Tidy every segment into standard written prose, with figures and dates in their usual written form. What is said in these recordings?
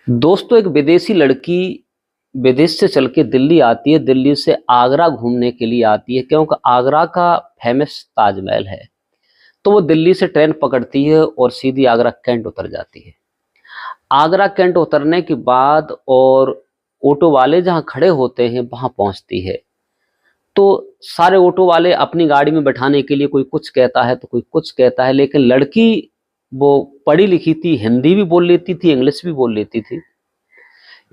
दोस्तों, एक विदेशी लड़की विदेश से चल के दिल्ली आती है। दिल्ली से आगरा घूमने के लिए आती है, क्योंकि आगरा का फेमस ताजमहल है। तो वो दिल्ली से ट्रेन पकड़ती है और सीधी आगरा कैंट उतर जाती है। आगरा कैंट उतरने के बाद और ऑटो वाले जहाँ खड़े होते हैं वहाँ पहुँचती है। तो सारे ऑटो वाले अपनी गाड़ी में बैठाने के लिए कोई कुछ कहता है तो कोई कुछ कहता है, लेकिन लड़की वो पढ़ी लिखी थी, हिंदी भी बोल लेती थी, इंग्लिश भी बोल लेती थी।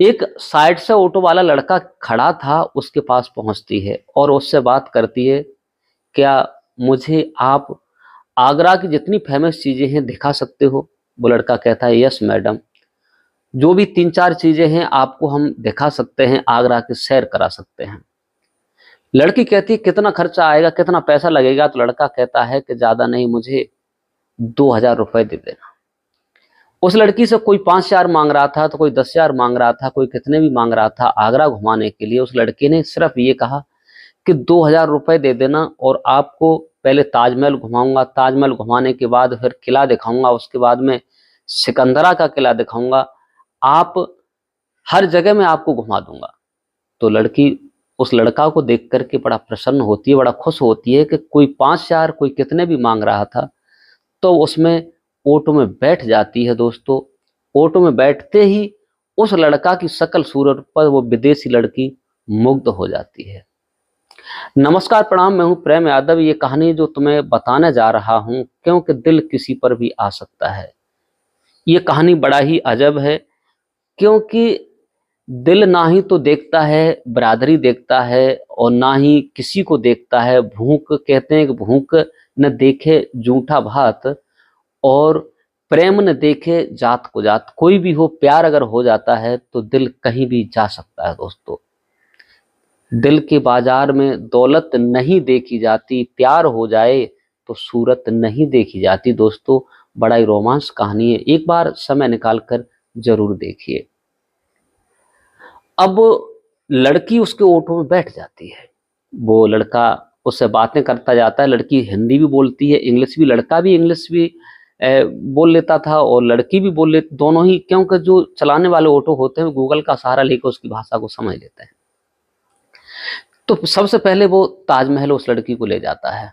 एक साइड से ऑटो वाला लड़का खड़ा था, उसके पास पहुंचती है और उससे बात करती है, क्या मुझे आप आगरा की जितनी फेमस चीजें हैं दिखा सकते हो? वो लड़का कहता है, यस मैडम, जो भी 3-4 चीजें हैं आपको हम दिखा सकते हैं, आगरा की सैर करा सकते हैं। लड़की कहती है, कितना खर्चा आएगा, कितना पैसा लगेगा? तो लड़का कहता है कि ज्यादा नहीं, मुझे 2,000 रुपए दे देना। उस लड़की से कोई 5,000 मांग रहा था, तो कोई 10,000 मांग रहा था, कोई कितने भी मांग रहा था आगरा घुमाने के लिए। उस लड़के ने सिर्फ ये कहा कि 2,000 रुपए दे देना और आपको पहले ताजमहल घुमाऊंगा, ताजमहल घुमाने के बाद फिर किला दिखाऊंगा, उसके बाद में सिकंदरा का किला दिखाऊंगा, आप हर जगह मैं आपको घुमा दूंगा। तो लड़की उस लड़का को देख करके बड़ा प्रसन्न होती है, बड़ा खुश होती है कि कोई 5,000 कोई कितने भी मांग रहा था। तो उसमें ऑटो में बैठ जाती है। दोस्तों, ऑटो में बैठते ही उस लड़का की शक्ल सूरत पर वो विदेशी लड़की मुग्ध हो जाती है। नमस्कार, प्रणाम, मैं हूं प्रेम यादव। ये कहानी जो तुम्हें बताने जा रहा हूं, क्योंकि दिल किसी पर भी आ सकता है। ये कहानी बड़ा ही अजब है, क्योंकि दिल ना ही तो देखता है, बरादरी देखता है, और ना ही किसी को देखता है। भूख, कहते हैं कि भूख न देखे जूठा भात, और प्रेम न देखे जात को जात। कोई भी हो, प्यार अगर हो जाता है तो दिल कहीं भी जा सकता है। दोस्तों, दिल के बाजार में दौलत नहीं देखी जाती, प्यार हो जाए तो सूरत नहीं देखी जाती। दोस्तों, बड़ा ही रोमांस कहानी है, एक बार समय निकाल कर जरूर देखिए। अब लड़की उसके ऑटो में बैठ जाती है। वो लड़का उससे बातें करता जाता है। लड़की हिंदी भी बोलती है, इंग्लिश भी। लड़का भी इंग्लिश भी बोल लेता था और लड़की भी बोल लेती, दोनों ही, क्योंकि जो चलाने वाले ऑटो होते हैं गूगल का सहारा लेकर उसकी भाषा को समझ लेते हैं। तो सबसे पहले वो ताजमहल उस लड़की को ले जाता है।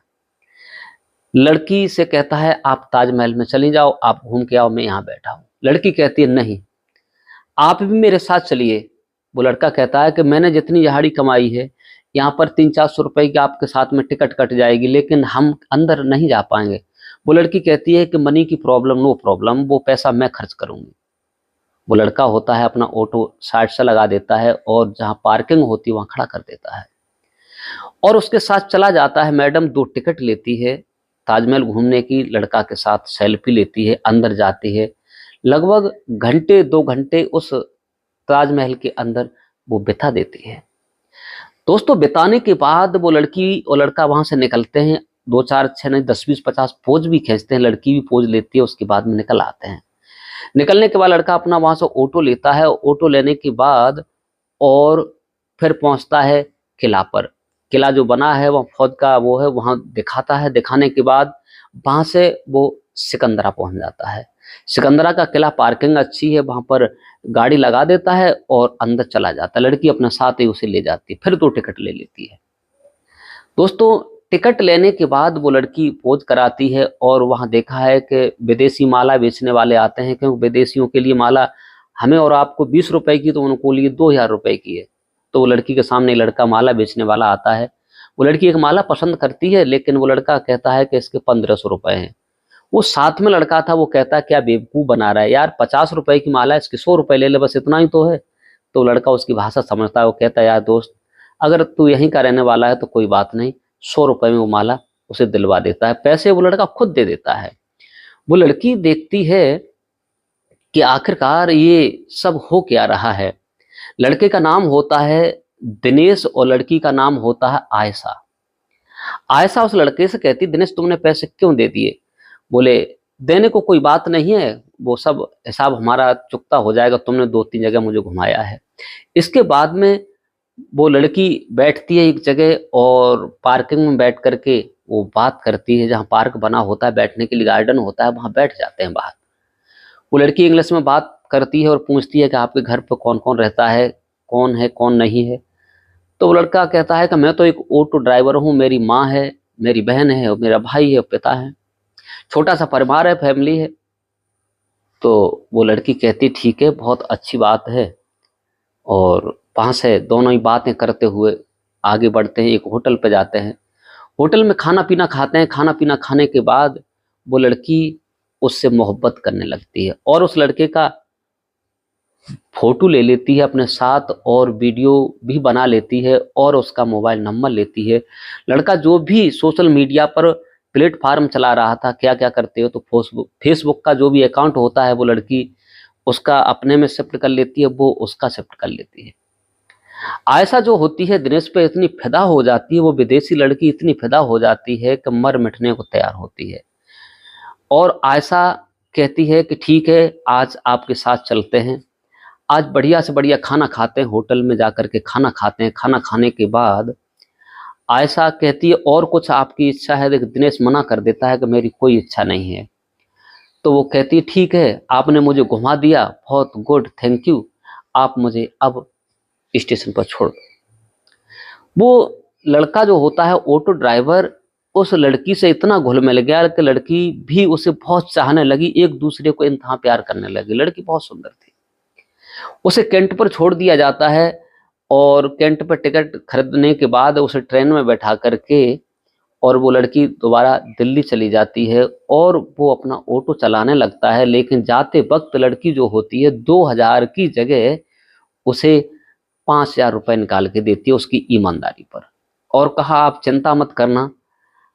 लड़की से कहता है, आप ताजमहल में चली जाओ, आप घूम के आओ, मैं यहाँ बैठा हूँ। लड़की कहती है, नहीं, आप भी मेरे साथ चलिए। वो लड़का कहता है कि मैंने जितनी दिहाड़ी कमाई है, यहाँ पर 300-400 रुपए की आपके साथ में टिकट कट जाएगी, लेकिन हम अंदर नहीं जा पाएंगे। वो लड़की कहती है कि मनी की प्रॉब्लम, नो प्रॉब्लम, वो पैसा मैं खर्च करूंगी। वो लड़का होता है अपना ऑटो साइड से लगा देता है और जहाँ पार्किंग होती है वहाँ खड़ा कर देता है और उसके साथ चला जाता है। मैडम 2 टिकट लेती है ताजमहल घूमने की, लड़का के साथ सेल्फी लेती है, अंदर जाती है। लगभग घंटे 2 घंटे उस ताजमहल के अंदर वो बिता देती है। दोस्तों, बिताने के बाद वो लड़की और लड़का वहां से निकलते हैं। 2-4, 6 नहीं, 10, 20, 50 पोज भी खींचते हैं। लड़की भी पोज लेती है, उसके बाद में निकल आते हैं। निकलने के बाद लड़का अपना वहां से ऑटो लेता है। ऑटो लेने के बाद और फिर पहुंचता है किला पर। किला जो बना है वह फौज का वो है, वहां दिखाता है। दिखाने के बाद वहां से वो सिकंदरा पहुंच जाता है। सिकंदरा का किला, पार्किंग अच्छी है, वहां पर गाड़ी लगा देता है और अंदर चला जाता है। लड़की अपने साथ ही उसे ले जाती है, फिर 2 टिकट ले लेती है। दोस्तों, टिकट लेने के बाद वो लड़की पोज कराती है और वहां देखा है कि विदेशी माला बेचने वाले आते हैं, क्योंकि विदेशियों के लिए माला हमें और आपको 20 रुपए की, तो उनको लिए 2,000 रुपए की है। तो वो लड़की के सामने लड़का माला बेचने वाला आता है। वो लड़की एक माला पसंद करती है, लेकिन वो लड़का कहता है कि इसके 1,500 रुपए हैं। वो साथ में लड़का था, वो कहता है, क्या बेवकूफ बना रहा है यार, 50 रुपए की माला है, इसके 100 रुपए ले ले, बस इतना ही तो है। तो लड़का उसकी भाषा समझता है, वो कहता है, यार दोस्त, अगर तू यहीं का रहने वाला है तो कोई बात नहीं। 100 रुपए में वो माला उसे दिलवा देता है। पैसे वो लड़का खुद दे देता है। वो लड़की देखती है कि आखिरकार ये सब हो क्या रहा है। लड़के का नाम होता है दिनेश और लड़की का नाम होता है आयशा। आयशा उस लड़के से कहती, दिनेश, तुमने पैसे क्यों दे दिए? बोले, देने को कोई बात नहीं है, वो सब हिसाब हमारा चुकता हो जाएगा, तुमने 2-3 जगह मुझे घुमाया है। इसके बाद में वो लड़की बैठती है एक जगह और पार्किंग में बैठ करके वो बात करती है। जहाँ पार्क बना होता है बैठने के लिए, गार्डन होता है, वहां बैठ जाते हैं बाहर। वो लड़की इंग्लिश में बात करती है और पूछती है कि आपके घर पे कौन कौन रहता है कौन नहीं है। तो वो लड़का कहता है कि मैं तो एक ऑटो ड्राइवर हूँ, मेरी माँ है, मेरी बहन है और मेरा भाई है, पिता है, छोटा सा परिवार है, फैमिली है। तो वो लड़की कहती ठीक है, बहुत अच्छी बात है। और वहाँ से दोनों ही बातें करते हुए आगे बढ़ते हैं, एक होटल पे जाते हैं। होटल में खाना पीना खाते हैं। खाना पीना खाने के बाद वो लड़की उससे मोहब्बत करने लगती है और उस लड़के का फोटो ले लेती है अपने साथ और वीडियो भी बना लेती है और उसका मोबाइल नंबर लेती है। लड़का जो भी सोशल मीडिया पर प्लेटफार्म चला रहा था, क्या क्या करते हो, तो फेसबुक का जो भी अकाउंट होता है वो लड़की उसका अपने में शिफ्ट कर लेती है, वो उसका शिफ्ट कर लेती है। आयशा जो होती है दिनेश पे इतनी फिदा हो जाती है, वो विदेशी लड़की इतनी फिदा हो जाती है कि मर मिटने को तैयार होती है। और आयशा कहती है कि ठीक है, आज आपके साथ चलते हैं, आज बढ़िया से बढ़िया खाना खाते हैं, होटल में जाकर के खाना खाते हैं। खाना खाने के बाद आयशा कहती है और कुछ आपकी इच्छा है? देख, दिनेश मना कर देता है कि मेरी कोई इच्छा नहीं है। तो वो कहती है ठीक है, आपने मुझे घुमा दिया, बहुत गुड, थैंक यू, आप मुझे अब स्टेशन पर छोड़ दो। वो लड़का जो होता है ऑटो ड्राइवर, उस लड़की से इतना घुल मिल गया कि लड़की भी उसे बहुत चाहने लगी, एक दूसरे को इंतहा प्यार करने लगी। लड़की बहुत सुंदर थी। उसे कैंट पर छोड़ दिया जाता है और कैंट पर टिकट खरीदने के बाद उसे ट्रेन में बैठा करके और वो लड़की दोबारा दिल्ली चली जाती है और वो अपना ऑटो चलाने लगता है। लेकिन जाते वक्त लड़की जो होती है 2000 की जगह उसे 5000 रुपये निकाल के देती है उसकी ईमानदारी पर, और कहा आप चिंता मत करना,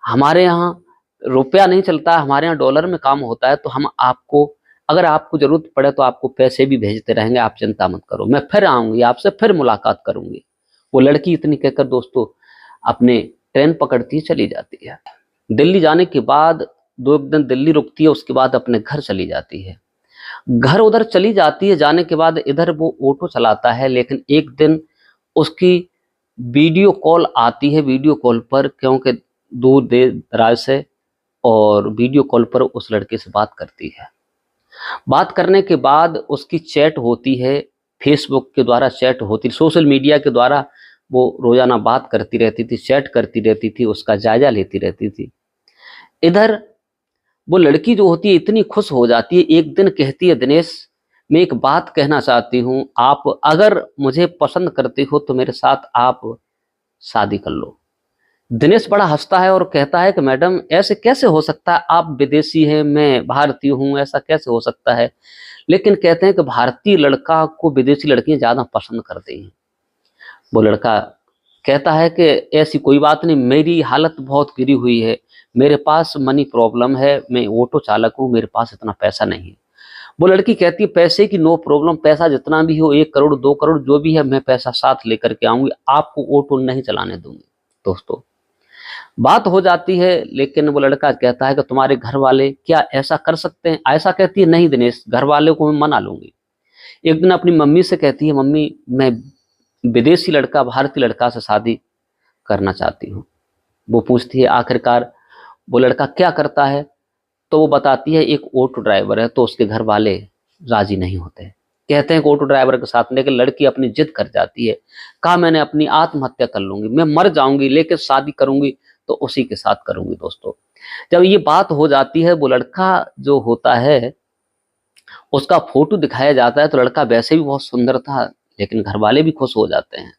हमारे यहाँ रुपया नहीं चलता, हमारे यहाँ डॉलर में काम होता है, तो हम आपको, अगर आपको जरूरत पड़े तो आपको पैसे भी भेजते रहेंगे, आप चिंता मत करो, मैं फिर आऊंगी, आपसे फिर मुलाकात करूंगी। वो लड़की इतनी कहकर दोस्तों अपने ट्रेन पकड़ती चली जाती है। दिल्ली जाने के बाद 2 दिन दिल्ली रुकती है, उसके बाद अपने घर चली जाती है। घर उधर चली जाती है, जाने के बाद इधर वो ऑटो चलाता है। लेकिन एक दिन उसकी वीडियो कॉल आती है, वीडियो कॉल पर, क्योंकि दूर दराज से, और वीडियो कॉल पर उस लड़के से बात करती है। बात करने के बाद उसकी चैट होती है, फेसबुक के द्वारा चैट होती, सोशल मीडिया के द्वारा वो रोजाना बात करती रहती थी, चैट करती रहती थी, उसका जायजा लेती रहती थी। इधर वो लड़की जो होती है इतनी खुश हो जाती है, एक दिन कहती है दिनेश मैं एक बात कहना चाहती हूँ, आप अगर मुझे पसंद करते हो तो मेरे साथ आप शादी कर लो। दिनेश बड़ा हंसता है और कहता है कि मैडम ऐसे कैसे हो सकता है, आप विदेशी हैं, मैं भारतीय हूँ, ऐसा कैसे हो सकता है। लेकिन कहते हैं कि भारतीय लड़का को विदेशी लड़कियां ज्यादा पसंद करती हैं। वो लड़का कहता है कि ऐसी कोई बात नहीं, मेरी हालत बहुत गिरी हुई है, मेरे पास मनी प्रॉब्लम है, मैं ऑटो चालक हूँ, मेरे पास इतना पैसा नहीं है। वो लड़की कहती है पैसे की नो प्रॉब्लम, पैसा जितना भी हो, 1 करोड़ 2 करोड़ जो भी है, मैं पैसा साथ लेकर के आऊंगी, आपको ऑटो नहीं चलाने दूंगी। दोस्तों बात हो जाती है, लेकिन वो लड़का कहता है कि तुम्हारे घर वाले क्या ऐसा कर सकते हैं? ऐसा कहती है नहीं दिनेश, घर वाले को मैं मना लूंगी। एक दिन अपनी मम्मी से कहती है मम्मी मैं विदेशी लड़का भारतीय लड़का से शादी करना चाहती हूँ। वो पूछती है आखिरकार वो लड़का क्या करता है, तो वो बताती है एक ऑटो ड्राइवर है। तो उसके घर वाले राजी नहीं होते, कहते हैं कि ऑटो ड्राइवर के साथ, लेकिन लड़की अपनी जिद कर जाती है, कहा मैंने अपनी आत्महत्या कर लूंगी, मैं मर जाऊंगी, लेकिन शादी करूंगी तो उसी के साथ करूंगी। दोस्तों जब ये बात हो जाती है, वो लड़का जो होता है उसका फोटो दिखाया जाता है, तो लड़का वैसे भी बहुत सुंदर था, लेकिन घर वाले भी खुश हो जाते हैं।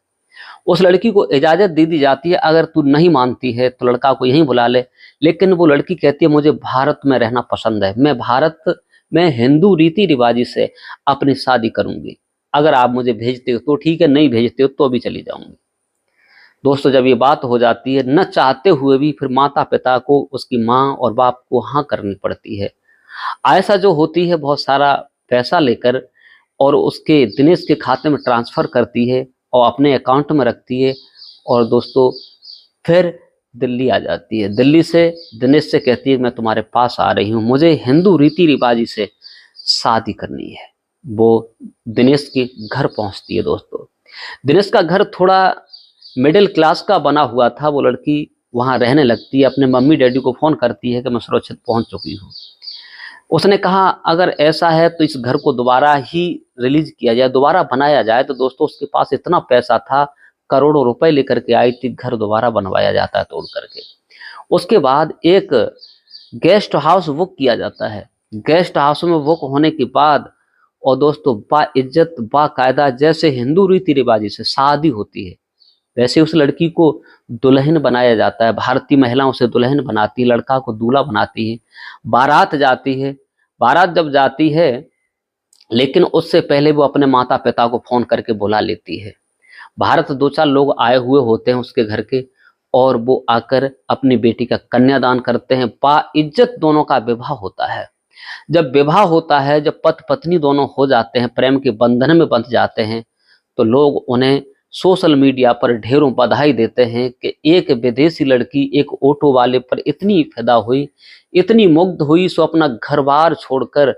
उस लड़की को इजाजत दे दी जाती है, अगर तू नहीं मानती है तो लड़का को यहीं बुला ले। लेकिन वो लड़की कहती है मुझे भारत में रहना पसंद है, मैं भारत में हिंदू रीति रिवाजी से अपनी शादी करूंगी, अगर आप मुझे भेजते हो तो ठीक है, नहीं भेजते हो तो भी चली जाऊंगी। दोस्तों जब ये बात हो जाती है, न चाहते हुए भी फिर माता पिता को, उसकी माँ और बाप को हाँ करनी पड़ती है। आयशा जो होती है बहुत सारा पैसा लेकर और उसके दिनेश के खाते में ट्रांसफर करती है और अपने अकाउंट में रखती है, और दोस्तों फिर दिल्ली आ जाती है। दिल्ली से दिनेश से कहती है मैं तुम्हारे पास आ रही हूँ, मुझे हिंदू रीति रिवाजी से शादी करनी है। वो दिनेश के घर पहुंचती है। दोस्तों दिनेश का घर थोड़ा मिडिल क्लास का बना हुआ था। वो लड़की वहां रहने लगती है, अपने मम्मी डैडी को फोन करती है कि मैं सुरक्षित पहुंच चुकी हूँ। उसने कहा अगर ऐसा है तो इस घर को दोबारा ही रिलीज किया जाए, दोबारा बनाया जाए। तो दोस्तों उसके पास इतना पैसा था, करोड़ों रुपए लेकर के आई थी, घर दोबारा बनवाया जाता है तोड़ करके। उसके बाद एक गेस्ट हाउस बुक किया जाता है। गेस्ट हाउस में बुक होने के बाद और दोस्तों बाइज्जत बाकायदा जैसे हिंदू रीति रिवाजी से शादी होती है वैसे उस लड़की को दुल्हन बनाया जाता है। भारतीय महिला उसे दुल्हन बनाती है, लड़का को दूल्हा बनाती है। बारात जाती है। बारात जब जाती है लेकिन उससे पहले वो अपने माता पिता को फोन करके बुला लेती है। भारत 2-4 लोग आए हुए होते हैं उसके घर के और वो आकर अपनी बेटी का कन्यादान करते हैं। बाइज्जत दोनों का विवाह होता है। जब विवाह होता है, जब पति पत्नी दोनों हो जाते हैं, प्रेम के बंधन में बंध जाते हैं, तो लोग उन्हें सोशल मीडिया पर ढेरों बधाई देते हैं कि एक विदेशी लड़की एक ऑटो वाले पर इतनी फिदा हुई, इतनी मुग्ध हुई, सो अपना घर बार छोड़कर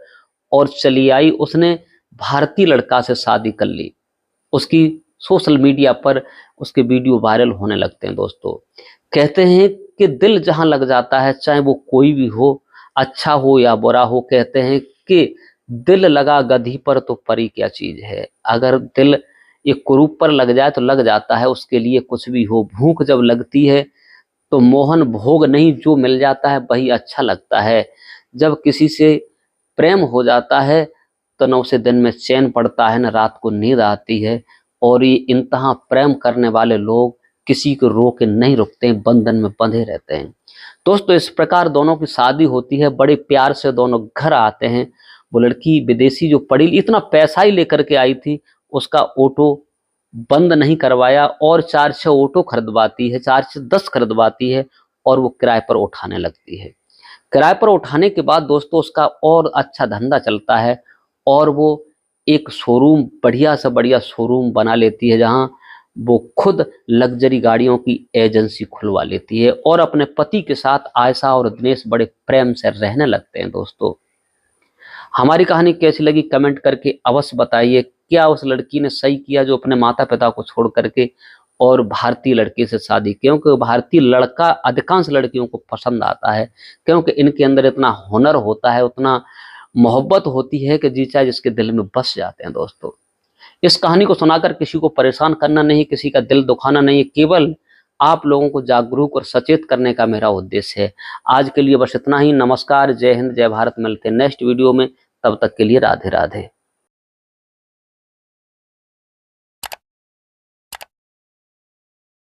और चली आई, उसने भारतीय लड़का से शादी कर ली। उसकी सोशल मीडिया पर उसके वीडियो वायरल होने लगते हैं। दोस्तों कहते हैं कि दिल जहां लग जाता है, चाहे वो कोई भी हो, अच्छा हो या बुरा हो, कहते हैं कि दिल लगा गधी पर तो परी क्या चीज है। अगर दिल एक कुरूप पर लग जाए तो लग जाता है, उसके लिए कुछ भी हो। भूख जब लगती है तो मोहन भोग नहीं, जो मिल जाता है वही अच्छा लगता है। जब किसी से प्रेम हो जाता है तो न उसे दिन में चैन पड़ता है, न रात को नींद आती है। और ये इंतहा प्रेम करने वाले लोग किसी को रोके नहीं रुकते हैं, बंधन में बंधे रहते हैं। दोस्तों इस प्रकार दोनों की शादी होती है, बड़े प्यार से दोनों घर आते हैं। वो लड़की विदेशी जो पड़ी, इतना पैसा ही लेकर के आई थी, उसका ऑटो बंद नहीं करवाया और 4-6 ऑटो खरीदवाती है, 4 से 10 खरीदवाती है और वो किराए पर उठाने लगती है। किराए पर उठाने के बाद दोस्तों उसका और अच्छा धंधा चलता है और वो एक शोरूम, बढ़िया से बढ़िया शोरूम बना लेती है, जहां वो खुद लग्जरी गाड़ियों की एजेंसी खुलवा लेती है और अपने पति के साथ आयशा और दिनेश बड़े प्रेम से रहने लगते हैं। दोस्तों हमारी कहानी कैसी लगी कमेंट करके अवश्य बताइए। क्या उस लड़की ने सही किया जो अपने माता पिता को छोड़ करके और भारतीय लड़के से शादी, क्योंकि भारतीय लड़का अधिकांश लड़कियों को पसंद आता है, क्योंकि इनके अंदर इतना हुनर होता है, उतना मोहब्बत होती है कि जी चाहे जिसके दिल में बस जाते हैं। दोस्तों इस कहानी को सुनाकर किसी को परेशान करना नहीं, किसी का दिल दुखाना नहीं, केवल आप लोगों को जागरूक और सचेत करने का मेरा उद्देश्य है। आज के लिए बस इतना ही। नमस्कार, जय हिंद, जय भारत। मिलते हैं नेक्स्ट वीडियो में, तब तक के लिए राधे राधे।